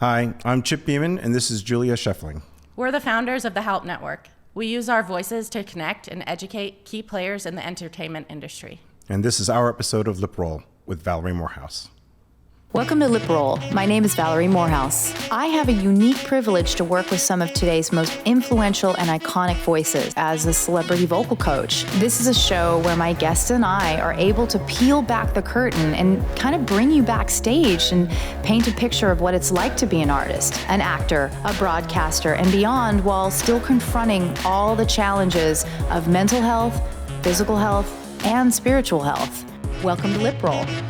Hi, I'm Chip Beaman, and this is Julia Schoeffling. We're the founders of the Halp Network. We use our voices to connect and educate key players in the entertainment industry. And this is our episode of LipRoll with Valerie Morehouse. Welcome to LipRoll. My name is Valerie Morehouse. I have a unique privilege to work with some of today's most influential and iconic voices as a celebrity vocal coach. This is a show where my guests and I are able to peel back the curtain and kind of bring you backstage and paint a picture of what it's like to be an artist, an actor, a broadcaster, and beyond, while still confronting all the challenges of mental health, physical health, and spiritual health. Welcome to LipRoll.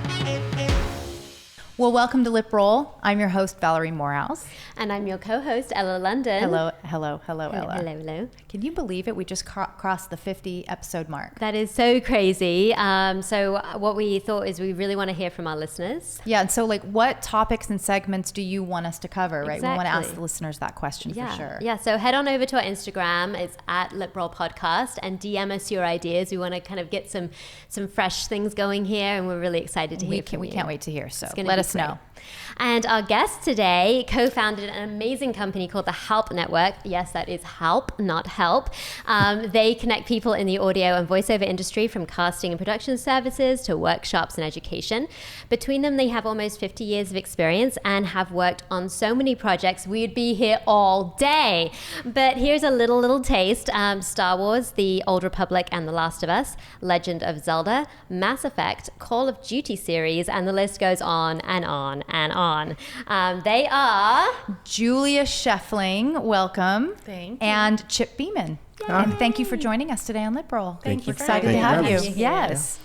Well, welcome to LipRoll. I'm your host, Valerie Morehouse. And I'm your co-host, Ella London. Hello, Ella. Hello. Can you believe it? We just crossed the 50 episode mark. That is so crazy. So what we thought is we really want to hear from our listeners. Yeah, and so what topics and segments do you want us to cover, right? Exactly. We want to ask the listeners that question for sure. Yeah, so head on over to our Instagram. It's at LipRoll Podcast, and DM us your ideas. We want to kind of get some fresh things going here, and we're really excited to hear from you. We can't wait to hear, so let us know. And our guest today co-founded an amazing company called the Halp Network. Yes, that is Halp, not Help. They connect people in the audio and voiceover industry, from casting and production services to workshops and education. Between them, they have almost 50 years of experience and have worked on so many projects we'd be here all day. But here's a little taste. Star Wars, The Old Republic and The Last of Us, Legend of Zelda, Mass Effect, Call of Duty series, and the list goes on and on and on. They are Julia Schoeffling, welcome. Thank you. And Chip Beaman. And thank you for joining us today on LipRoll. Thank you. Excited to have you. Yes.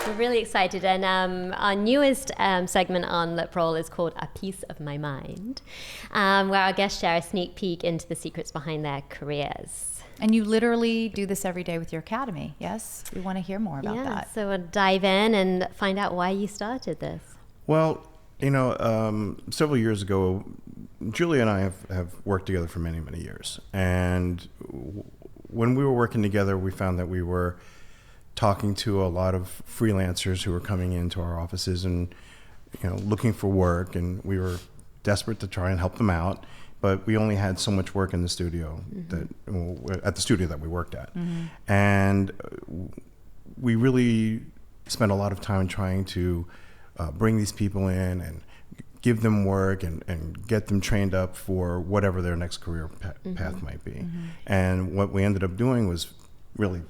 We're really excited, and our newest segment on LipRoll is called A Piece of My Mind, where our guests share a sneak peek into the secrets behind their careers. And you literally do this every day with your academy, yes? We want to hear more about that. So we'll dive in and find out why you started this. Well, several years ago, Julia and I have worked together for many, many years. And when we were working together, we found that we were talking to a lot of freelancers who were coming into our offices and, looking for work. And we were desperate to try and help them out. But we only had so much work in the studio, at the studio that we worked at. Mm-hmm. And we really spent a lot of time trying to bring these people in and give them work and get them trained up for whatever their next career path might be. Mm-hmm. And what we ended up doing was really,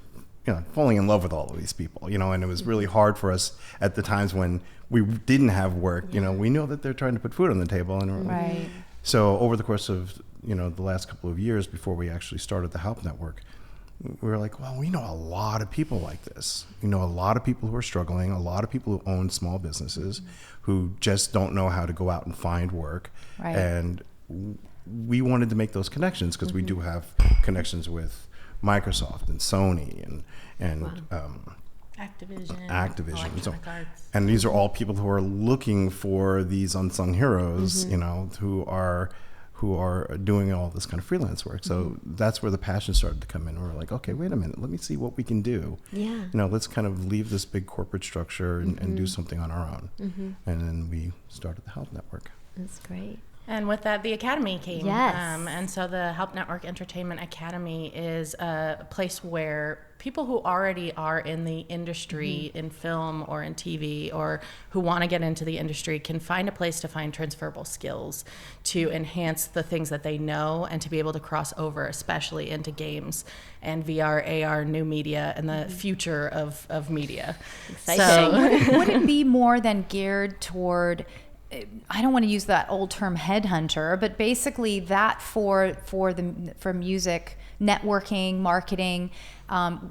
falling in love with all of these people, and it was really hard for us at the times when we didn't have work. We know that they're trying to put food on the table. And right. So over the course of, the last couple of years before we actually started the Halp Network, we were like, well, we know a lot of people like this. We know a lot of people who are struggling, a lot of people who own small businesses, who just don't know how to go out and find work. Right. And we wanted to make those connections because we do have connections with Microsoft and Sony and Activision. So, and these are all people who are looking for these unsung heroes, who are doing all this kind of freelance work. So that's where the passion started to come in. We're like, okay, wait a minute, let me see what we can do. Yeah. Let's kind of leave this big corporate structure and do something on our own. And then we started the Halp Network. That's great. And with that, the Academy came. Yes. And so the Halp Network Entertainment Academy is a place where people who already are in the industry, in film or in TV, or who want to get into the industry, can find a place to find transferable skills to enhance the things that they know and to be able to cross over, especially into games and VR, AR, new media, and the future of media. Exciting. So would it be more than geared toward, I don't want to use that old term headhunter, but basically that for music networking, marketing,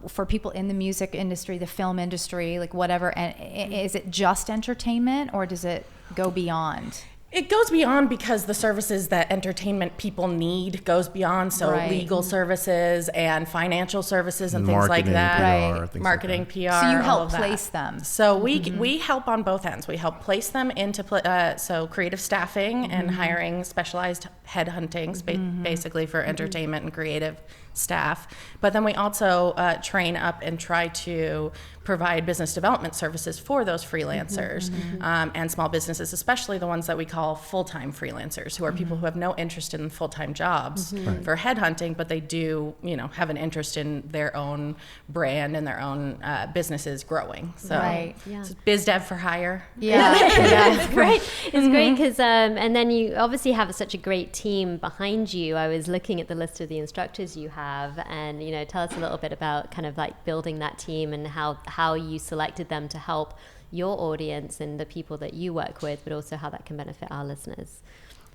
for people in the music industry, the film industry, like whatever? And is it just entertainment, or does it go beyond? It goes beyond, because the services that entertainment people need goes beyond. So legal services and financial services and things like that. Marketing, PR. So you help place them. So we help on both ends. We help place them into so creative staffing and hiring specialized headhunting, basically for entertainment and creative staff. But then we also train up and try to provide business development services for those freelancers and small businesses, especially the ones that we call full-time freelancers, who are people who have no interest in full-time jobs for headhunting, but they do, have an interest in their own brand and their own businesses growing. So, it's biz dev for hire. It's great. It's great because, and then you obviously have such a great team behind you. I was looking at the list of the instructors you have, and tell us a little bit about kind of like building that team and how you selected them to help your audience and the people that you work with, but also how that can benefit our listeners.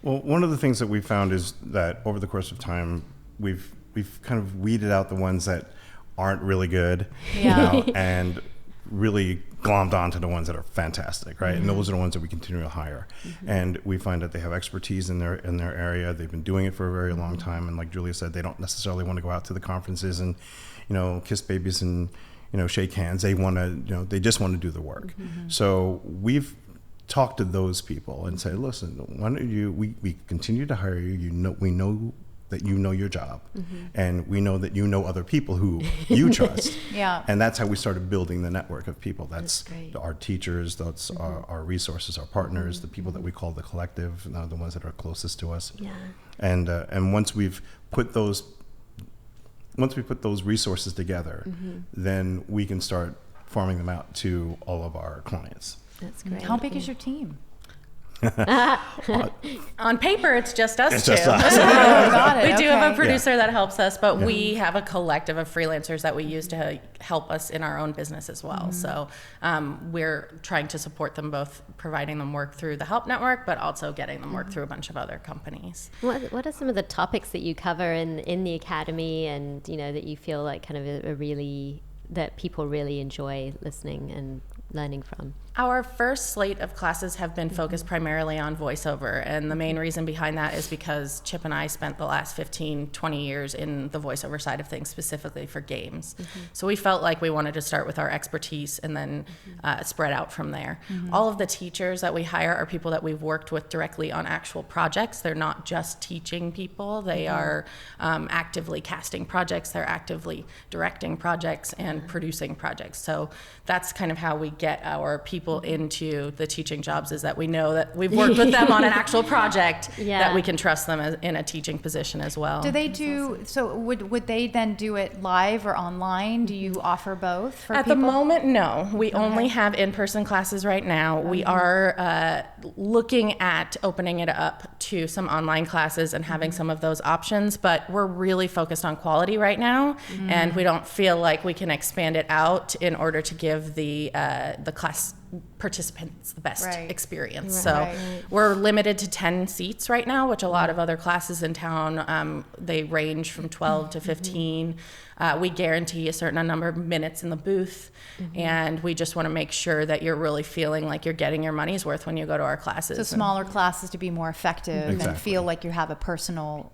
Well, one of the things that we found is that over the course of time, we've kind of weeded out the ones that aren't really good, and really glommed onto the ones that are fantastic, right? And those are the ones that we continue to hire. And we find that they have expertise in their area. They've been doing it for a very long time. And like Julia said, they don't necessarily want to go out to the conferences and, kiss babies and, shake hands. They want to, they just want to do the work. So we've talked to those people and say, listen, why don't we continue to hire you. We know that you know your job, and we know that you know other people who you trust. And that's how we started building the network of people. That's our teachers, that's our resources, our partners, the people that we call the collective, the ones that are closest to us. And once we put those resources together, then we can start farming them out to all of our clients. That's great. How big is your team? On paper, it's just us two. Just us. Got it. We do have a producer that helps us, but we have a collective of freelancers that we use to help us in our own business as well. So we're trying to support them both, providing them work through the Halp Network, but also getting them work through a bunch of other companies. What are some of the topics that you cover in the academy, and that you feel like kind of that people really enjoy listening and learning from? Our first slate of classes have been focused primarily on voiceover, and the main reason behind that is because Chip and I spent the last 15, 20 years in the voiceover side of things, specifically for games. So we felt like we wanted to start with our expertise and then spread out from there. All of the teachers that we hire are people that we've worked with directly on actual projects. They're not just teaching people. They are actively casting projects. They're actively directing projects and producing projects. So that's kind of how we get our people into the teaching jobs, is that we know that we've worked with them on an actual project, that we can trust them in a teaching position as well. Do they do, so would they then do it live or online? Do you offer both for At people? the moment, no. We only have in-person classes right now. We are looking at opening it up to some online classes and having some of those options, but we're really focused on quality right now, and we don't feel like we can expand it out in order to give the class participants the best experience. So we're limited to 10 seats right now, which a lot of other classes in town, they range from 12 to 15. We guarantee a certain number of minutes in the booth, and we just want to make sure that you're really feeling like you're getting your money's worth when you go to our classes. So smaller classes to be more effective and feel like you have a personal,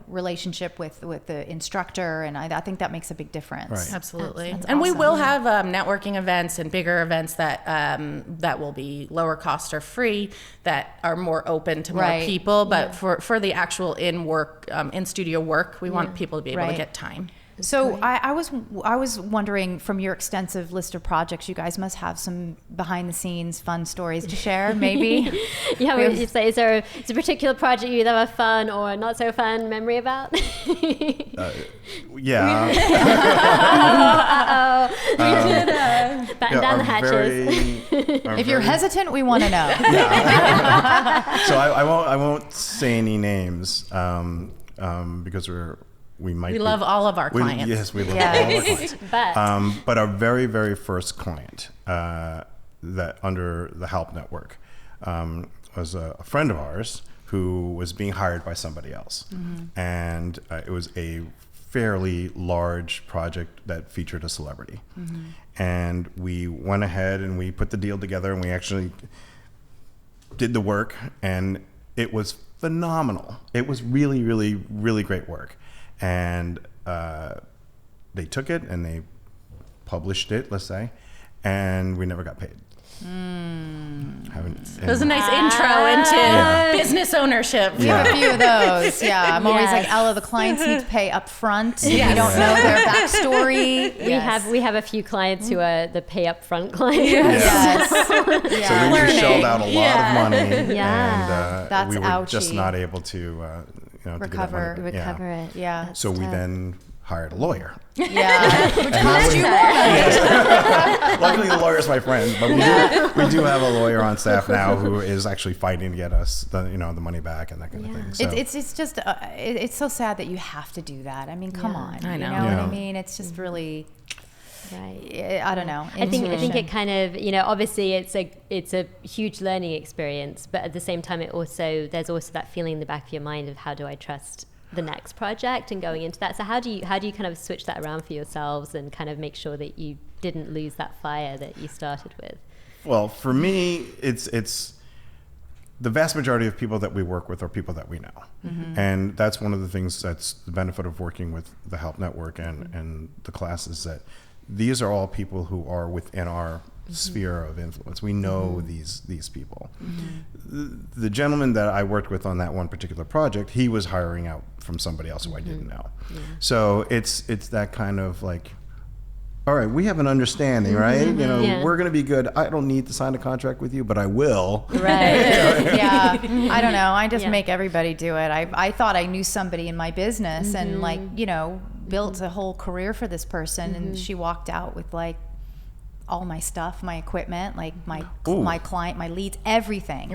relationship with the instructor, and I think that makes a big difference. Right. Absolutely. That's and we awesome. will have events events and bigger events that will be lower cost or free, that are more open to more people. But for the actual in studio work, we want people to be able to get time. So I was wondering, from your extensive list of projects, you guys must have some behind the scenes fun stories to share, maybe. Is there a particular project you have a fun or not so fun memory about? Yeah. Batten down the hatches. If you're hesitant, we want to know. So I won't say any names because we love all of our clients. Yes, we love all of our clients. But our very, very first client that under the Halp Network was a friend of ours who was being hired by somebody else. And it was a fairly large project that featured a celebrity. And we went ahead and we put the deal together, and we actually did the work, and it was phenomenal. It was really, really, really great work. And they took it and they published it, let's say, and we never got paid. It was a nice intro into business ownership. We have a few of those. Yeah, I'm always like, Ella, the clients need to pay up front. Yes. We don't know their backstory. We have a few clients who are the pay up front clients. Yes. So we shelled out a lot of money, Yeah. and That's we were just ouchy. not able to, Recover. to get that money. Recover it. Yeah. So we then hired a lawyer. Yeah. Which cost you more. Luckily, the lawyer's my friend, but we do have a lawyer on staff now who is actually fighting to get us the money back and that kind of thing. So. It's just it's so sad that you have to do that. I mean, come on. I know. You know what I mean? It's just really. Right. I don't know. I think it kind of, obviously it's a huge learning experience, but at the same time there's also that feeling in the back of your mind of how do I trust the next project and going into that. So how do you kind of switch that around for yourselves and kind of make sure that you didn't lose that fire that you started with? Well, for me, it's the vast majority of people that we work with are people that we know. Mm-hmm. And that's one of the things that's the benefit of working with the Halp Network and the classes, that these are all people who are within our sphere of influence. We know these people. The gentleman that I worked with on that one particular project, he was hiring out from somebody else who I didn't know. So it's that kind of like, all right, we have an understanding, right? We're going to be good. I don't need to sign a contract with you, but I will. Right. Yeah. I don't know. I just make everybody do it. I thought I knew somebody in my business and built a whole career for this person, and she walked out with like all my stuff, my equipment, like my client, my leads, everything.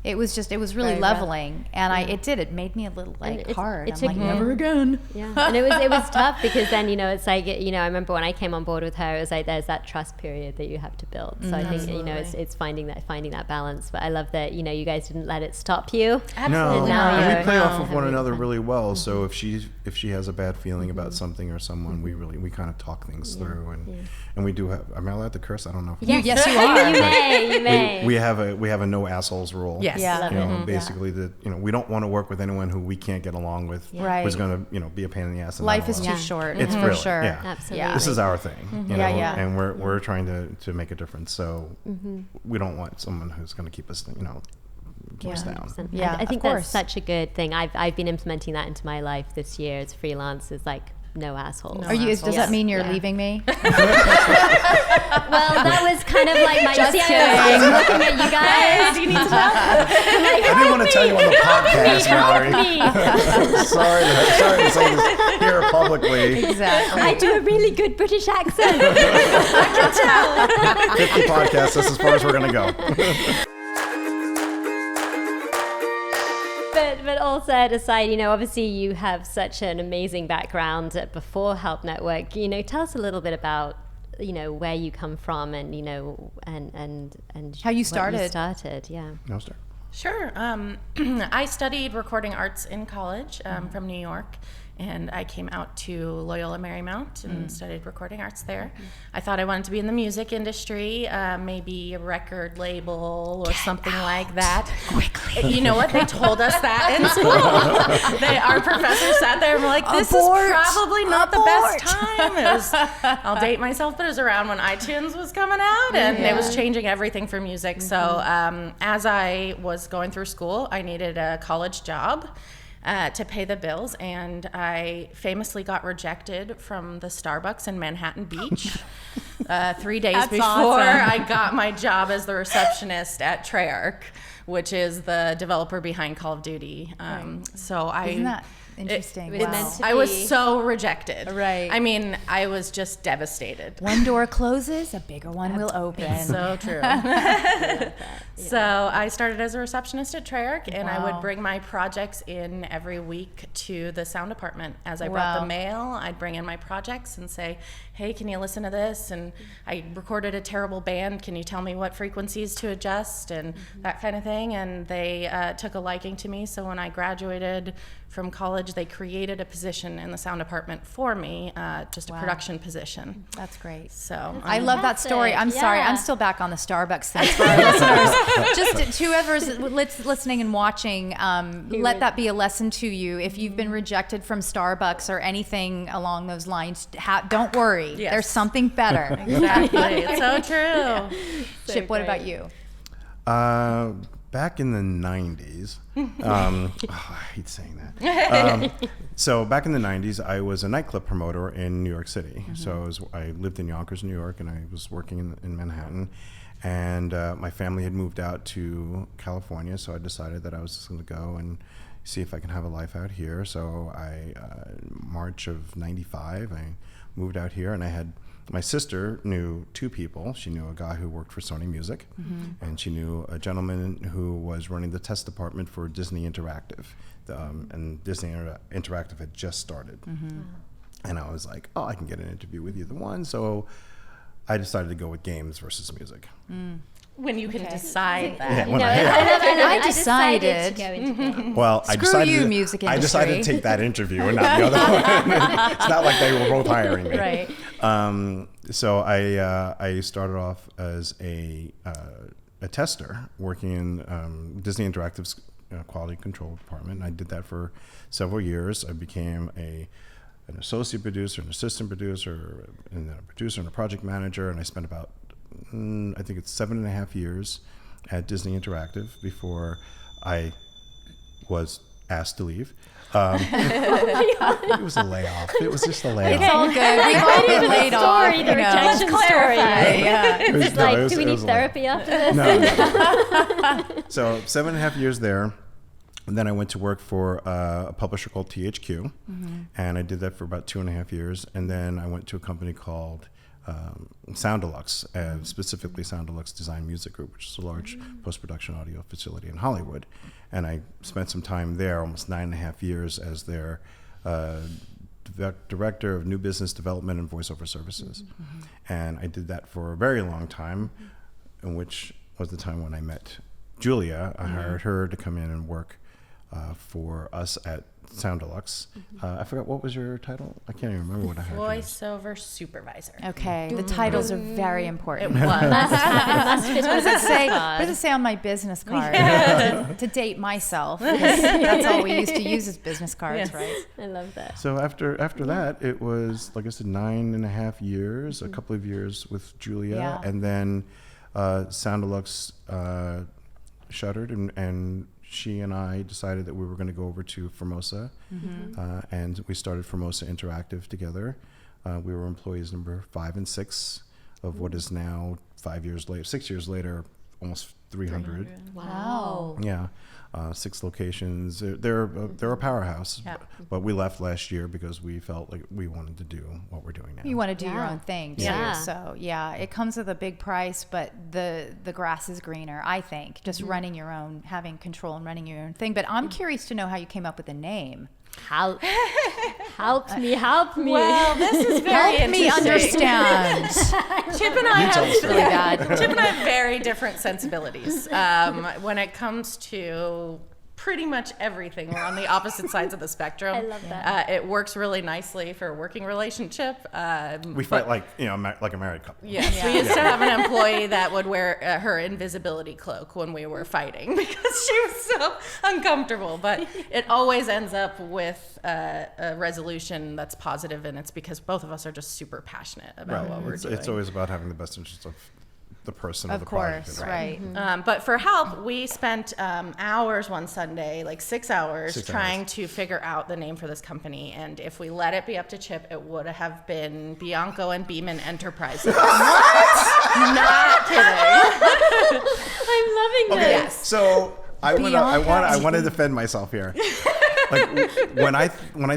It was really Very leveling, and it made me a little hard. I'm like, never again. Yeah, and it was tough because then it's like I remember when I came on board with her, it was like there's that trust period that you have to build. So I think it's finding that balance. But I love that you guys didn't let it stop you. Absolutely. And we play off of one another really well. So if she has a bad feeling about something or someone, we kind of talk things through, and we do have. Am I allowed to curse? I don't know. Yes, you are. You may. We have a no assholes rule. Yes. Yeah. Basically that we don't want to work with anyone who we can't get along with. Right. Who's going to be a pain in the ass. Life is too short. It's for really, sure. Yeah. Absolutely. Yeah. This is our thing. And we're trying to make a difference. So we don't want someone who's going to keep us keep us down. Yeah, I think of that's course. such a good thing. I've been implementing that into my life this year as freelance. Is like no assholes. Does that mean you're leaving me? Well, that was kind of like my Just I was kidding. looking at you guys. Do you need to know? I didn't want to tell you on the podcast, Mallory. sorry to say this here publicly. Exactly. I do a really good British accent. 50 podcasts, that's as far as we're going to go. But all said aside, obviously you have such an amazing background before Halp Network. Tell us a little bit about, where you come from and, and How you started. What you started, yeah. No, sir. Sure. I studied recording arts in college from New York, and I came out to Loyola Marymount and studied recording arts there. I thought I wanted to be in the music industry, maybe a record label or something like that. Quickly. You know what? They told us that in school. Our professor sat there and were like, this Abort. is probably not the best time. It was, I'll date myself, but it was around when iTunes was coming out, and it was changing everything for music. So as I was going through school, I needed a college job to pay the bills, and I famously got rejected from the Starbucks in Manhattan Beach 3 days That's before awesome. I got my job as the receptionist at Treyarch, which is the developer behind Call of Duty. So Isn't that interesting? it was meant to I was be. so rejected. Right. I mean, I was just devastated. One door closes, a bigger one will open. So true. So I started as a receptionist at Treyarch, and I would bring my projects in every week to the sound department. As I brought the mail, I'd bring in my projects and say, hey, can you listen to this? And I recorded a terrible band. Can you tell me what frequencies to adjust and that kind of thing? And they took a liking to me. So when I graduated from college, they created a position in the sound department for me, just a production position. That's great. So I love that story. I'm Fantastic. sorry, Yeah. I'm still back on the Starbucks thing for our listeners. Just whoever's listening and watching, let that be a lesson to you. If you've been rejected from Starbucks or anything along those lines, don't worry. There's something better. exactly. It's so true. Chip, what about you? Back in the 90s, I hate saying that. So back in the 90s, I was a nightclub promoter in New York City. So I lived in Yonkers, New York, and I was working in Manhattan. And my family had moved out to California, so I decided that I was just going to go and see if I can have a life out here. So March of 95, I moved out here, and my sister knew two people. She knew a guy who worked for Sony Music, and she knew a gentleman who was running the test department for Disney Interactive. And Disney Interactive had just started. And I was like, I can get an interview with either one. So I decided to go with games versus music. When you can decide that. I decided to go into games. Well, Screw you, music I industry. decided to take that interview and not the other one. It's not like they were both hiring me. Right. So I started off as a tester working in Disney Interactive's quality control department. And I did that for several years. I became an associate producer, an assistant producer, and then a producer and a project manager. And I spent about, I think it's 7.5 years at Disney Interactive before I was asked to leave. It was a layoff. It was just a layoff. It's all good. We've all been laid off. The rejection story. Yeah. It's like, do we need therapy after this? No. So 7.5 years there. And then I went to work for a publisher called THQ, and I did that for about 2.5 years. And then I went to a company called Sound Deluxe, specifically Sound Deluxe Design Music Group, which is a large post-production audio facility in Hollywood. And I spent some time there, almost 9.5 years, as their director of new business development and voiceover services. And I did that for a very long time, in which was the time when I met Julia. I hired her to come in and work for us at Sound Deluxe. I forgot, what was your title? I can't even remember what I had. Voiceover supervisor. Okay, the titles are very important. It was. What does it say on my business card? To date myself. That's all we used to use as business cards, right? I love that. So after that, it was, like I said, 9.5 years, a couple of years with Julia, and then Sound Deluxe shuttered, and she and I decided that we were going to go over to Formosa, and we started Formosa Interactive together. We were employees number 5 and 6 of what is now 6 years later, almost 300. Wow. Yeah. 6 locations. They're a powerhouse, but we left last year because we felt like we wanted to do what we're doing now. You want to do your own thing too. Yeah. So it comes with a big price, but the grass is greener, I think. Just running your own, having control and running your own thing. But I'm curious to know how you came up with the name. Help me. Well, this is very Help me understand. Chip and I really bad. Chip and I have very different sensibilities. When it comes to pretty much everything, we're on the opposite sides of the spectrum. I love that. It works really nicely for a working relationship. We fight like a married couple. Yes, we used to have an employee that would wear her invisibility cloak when we were fighting because she was so uncomfortable. But it always ends up with a resolution that's positive, and it's because both of us are just super passionate about what we're doing. It's always about having the best interests of the person or the Of course, product. right. But for Halp, we spent hours one Sunday, like 6 hours, 6 trying hours. to figure out the name for this company. And if we let it be up to Chip, it would have been Bianco and Beaman Enterprises. What? Not kidding. I'm loving Okay, this. so I want to defend myself here. Like when I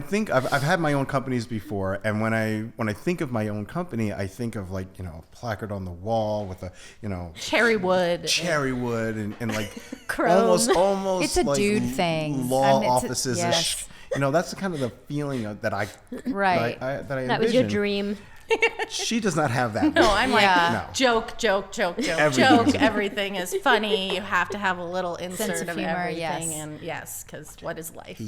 think I've had my own companies before, and when I think of my own company, I think of like a placard on the wall with a Cherry wood and like Chrome. almost It's a like dude thing. law It's offices ish. yes. That's the kind of the feeling that I Right. that I That was your envision. dream. She does not have that. No, I'm like, Yeah. No. joke. Everything. Everything is funny. You have to have a little insert Sense of of humor, everything. yes. And yes, because what is life?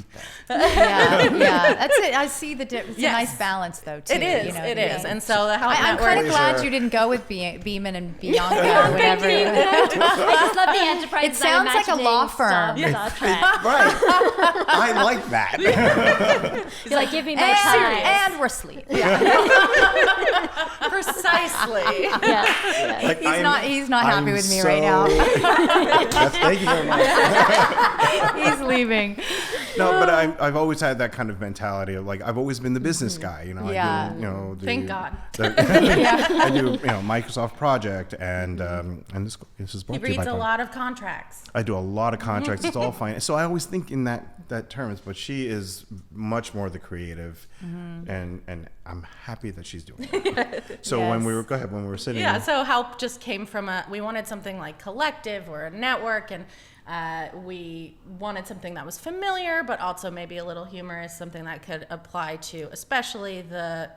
Yeah. That's it. I see it's a Yes. nice balance though too. It is. It is. And so the Halp I'm Network. kind of glad Sure. you didn't go with Beaman and Bianca or whatever. I just love the enterprise. It sounds like a law firm. Star Trek. Right. I like that. You're like, give me my And, time. and we're asleep. Precisely. Yeah. Like, He's not happy with me right now. Yes, thank you very much. He's leaving. No, but I've always had that kind of mentality of like I've always been the business guy. Yeah. I do, Thank God. I do Microsoft Project and this is He brought to you reads by a lot of contracts. I do a lot of contracts. It's all fine. So I always think in that terms, but she is much more the creative, and I'm happy that she's doing it. So when we were sitting, So Halp just came from we wanted something like collective or a network, and we wanted something that was familiar, but also maybe a little humorous, something that could apply to especially the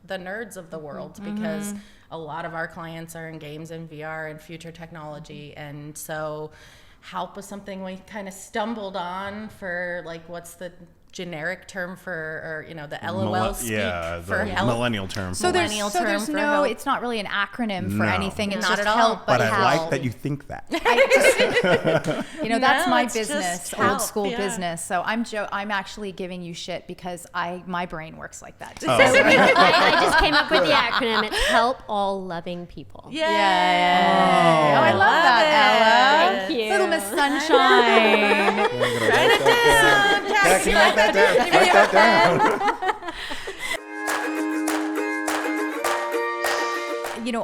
nerds of the world, because a lot of our clients are in games and VR and future technology, and so Halp was something we kind of stumbled on for like what's the generic term for, or the LOL speak for help. Millennial term. So there's for no, help. It's not really an acronym for No. anything. It's Not just at all. help, But I help. like that you think that. That's my it's just business, help, old school yeah. business. So I'm actually giving you shit because my brain works like that. So I just came up with the acronym. It's Help All Loving People. Yay! Oh, I love that, Ella. Thank you. Little Miss Sunshine. Write it down. Yeah, can you write that down? Write that down.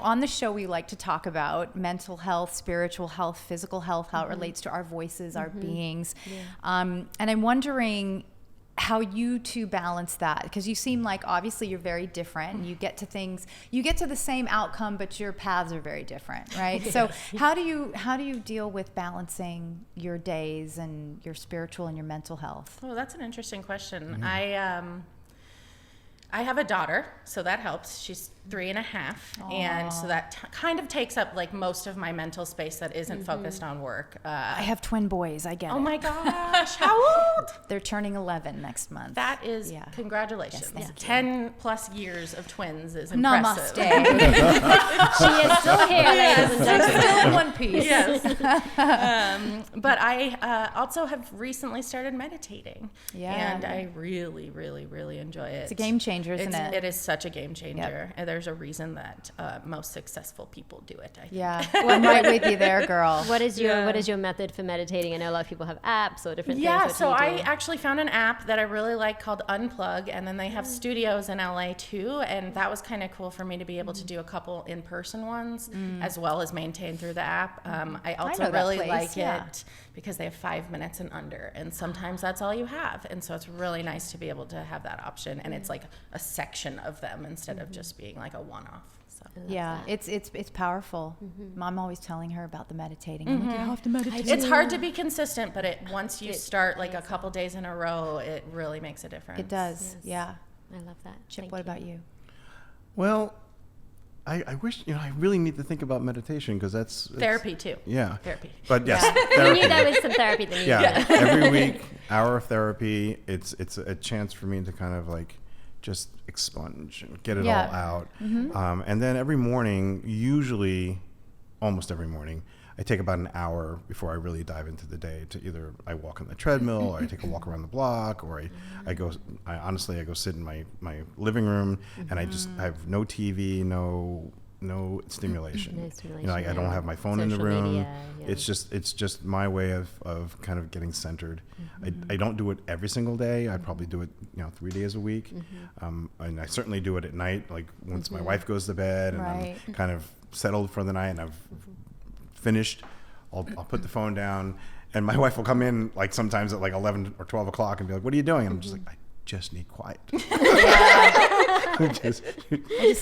On the show, we like to talk about mental health, spiritual health, physical health, how it relates to our voices, our beings. Yeah. And I'm wondering how you two balance that, because you seem like obviously you're very different. You get to the same outcome, but your paths are very different, right? Yes. So how do you deal with balancing your days and your spiritual and your mental health? Oh, that's an interesting question. I have a daughter, so that helps. She's 3.5, and so that kind of takes up like most of my mental space that isn't focused on work. I have twin boys. I get it. Oh my gosh, how old? They're turning 11 next month. That is, congratulations. Yes, 10 plus years of twins is impressive. Namaste. She is still here, ladies and gentlemen. Still in one piece. Yes. But I also have recently started meditating. Yeah. And I really, really, really enjoy it. It's a game changer, isn't it? It is such a game changer. And there's a reason that most successful people do it, I think. Yeah. I'm right with you there, girl. What is your method for meditating? I know a lot of people have apps or different things. Yeah, What so do you I do? actually found an app that I really like called Unplug, and then they have studios in LA too, and that was kind of cool for me to be able to do a couple in-person ones as well as maintain through the app. I also know that really place, like yeah. it because they have 5 minutes and under, and sometimes that's all you have, and so it's really nice to be able to have that option, and it's like a section of them instead of just being like a one-off. So. Yeah, it's powerful. I'm always telling her about the meditating. I'm like, you have to meditate. It's hard to be consistent, but once you start like a couple days in a row, it really makes a difference. It does. Yes. Yeah. I love that. Chip, Thank what you. about you? Well, I wish I really need to think about meditation because it's Therapy too. Yeah. Therapy. But yes, We therapy. knew there was some therapy that needed. Yeah, every week, hour of therapy. It's a chance for me to kind of like just expunge and get it all out. And then every morning, usually, almost every morning, I take about an hour before I really dive into the day to either I walk on the treadmill or I take a walk around the block or I go sit in my living room and I have no TV, no stimulation. No stimulation, I don't have my phone in the Social room. media, yeah. It's just my way of kind of getting centered. I don't do it every single day. I probably do it 3 days a week, and I certainly do it at night. Like once my wife goes to bed and I'm kind of settled for the night and I've finished, I'll put the phone down, and my wife will come in like sometimes at like 11 or 12 o'clock and be like, "What are you doing?" And I'm just like, "I just need quiet." just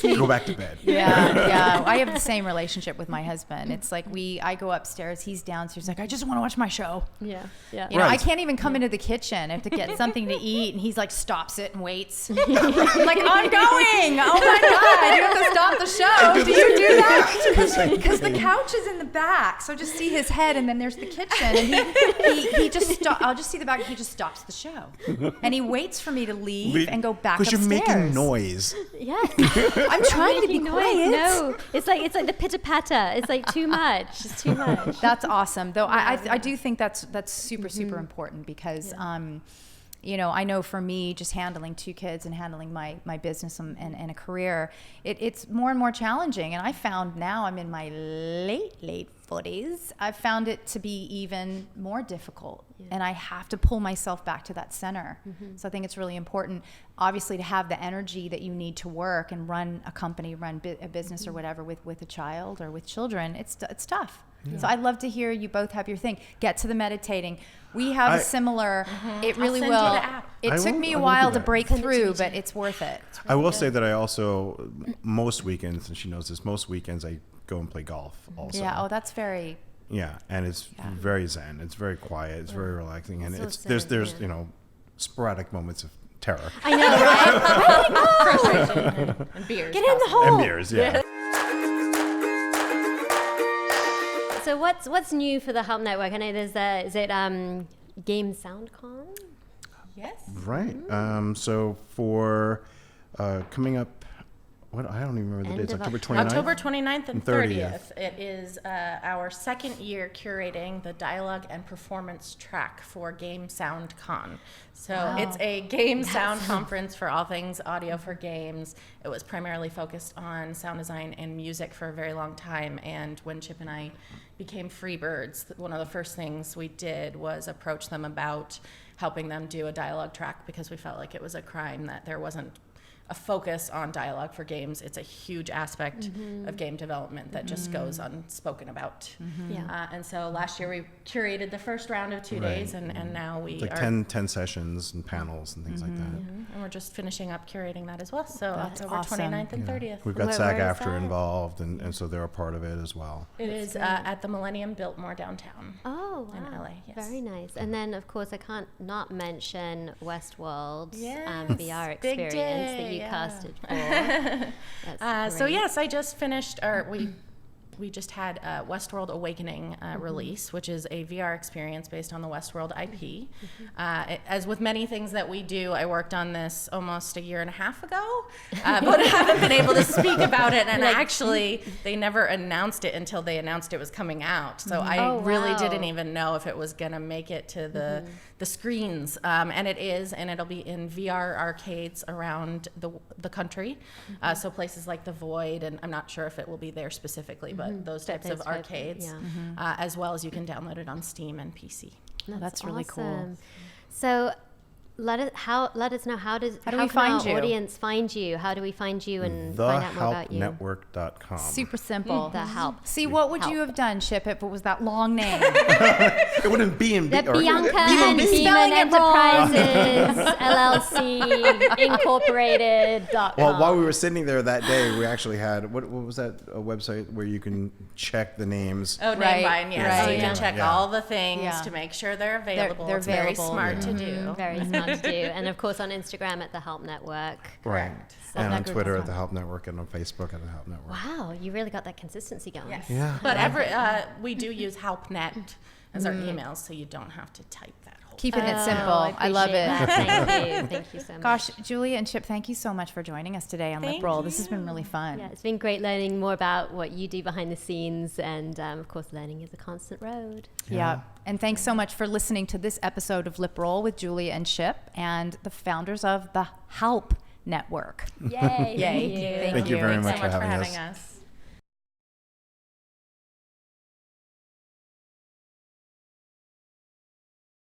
go back to bed. Yeah. I have the same relationship with my husband. It's like I go upstairs, he's downstairs, like I just want to watch my show. Yeah. You know, I can't even come into the kitchen. I have to get something to eat, and he's like stops it and waits. I'm like, I'm going. Oh my God, you have to stop the show. Do you do that? Because the couch is in the back, so just see his head, and then there's the kitchen, and he just I'll just see the back. He just stops the show, and he waits for me to leave and go back upstairs. Because you're making noise. Yeah. I'm trying to be quiet. No, it's like the pitter patter. It's like too much. It's too much. That's awesome, though. I do think that's super important because I know for me, just handling 2 kids and handling my business and a career, it's more and more challenging. And I found now I'm in my late 40s, I've found it to be even more difficult. Yeah. And I have to pull myself back to that center. So I think it's really important, obviously, to have the energy that you need to work and run a company, run a business or whatever with a child or with children. It's tough. Yeah. So I'd love to hear you both have your thing. Get to the meditating. We have a similar, it really will. I'll send you the app. It took me a while to break through, but it's worth it. I will say that I also, most weekends, and she knows this, most weekends I go and play golf also. Yeah, oh, that's very... Yeah, and it's very zen. It's very quiet. It's very relaxing, and there's sporadic moments of terror. I know, right? Frustration and beers. Get in the hole. And beers, yeah. So what's new for the Halp Network? I know there's is it Game SoundCon? Yes. Right. So for coming up. I don't even remember the dates. October 29th? October 29th and 30th. It is our second year curating the dialogue and performance track for Game Sound Con. So it's a game sound conference for all things audio for games. It was primarily focused on sound design and music for a very long time. And when Chip and I became Freebirds, one of the first things we did was approach them about helping them do a dialogue track, because we felt like it was a crime that there wasn't a focus on dialogue for games. It's a huge aspect of game development that just goes unspoken about. And so last year we curated the first round of 2 days, and now we it's like are 10 sessions and panels and things like that. and we're just finishing up curating that as well. So That's October awesome. 29th and 30th. We've got Where is SAG-AFTRA that? involved, and so they're a part of it as well. It is at the Millennium Biltmore downtown. Oh, wow. In LA, yes. Very nice. And then, of course, I can't not mention Westworld's Yes. VR Big experience day, that you yeah. casted for. That's So great. yes, I just finished, or we just had Westworld Awakening release, which is a VR experience based on the Westworld IP. As with many things that we do, I worked on this almost a year and a half ago, but I haven't been able to speak about it. And actually, they never announced it until they announced it was coming out. So I really didn't even know if it was going to make it to the screens. And it is, and it'll be in VR arcades around the country. So places like the Void, and I'm not sure if it will be there specifically, but those types of arcades, as well as you can download it on Steam and PC. That's really cool. awesome. So let us know how do we can find our you? audience find you? How do we find you and find out more about you? TheHalpNetwork.com. Super simple. The Halp. See, what would you have done, Chip, if it was that long name? It wouldn't be in The or- Bianca and Beaman Spelling it wrong. Enterprises LLC Incorporated. Well, while we were sitting there that day, we actually had, what was that, a website where you can check the names? Oh, Namevine, yeah. So you right. can check Yeah. all the things Yeah. to make sure they're available. They're It's very available. smart to do. Very smart to do. And of course on Instagram at the Halp Network. Right. So And on that Twitter group at the Halp Network and on Facebook at the Halp Network. Wow, you really got that consistency going. Yes. Yeah. But we do use HalpNet as our emails, so you don't have to type that whole Keeping it Oh, simple. I love appreciate it. that. Thank you. Thank you so much. Gosh, Julia and Chip, thank you so much for joining us today on Thank LipRoll. This has been really fun. Yeah, it's been great learning more about what you do behind the scenes, and of course, learning is a constant road. Yeah. And thanks so much for listening to this episode of LipRoll with Julia and Chip and the founders of the Halp Network. Yay! Yay. Thank you very much Thanks so much for for having having us.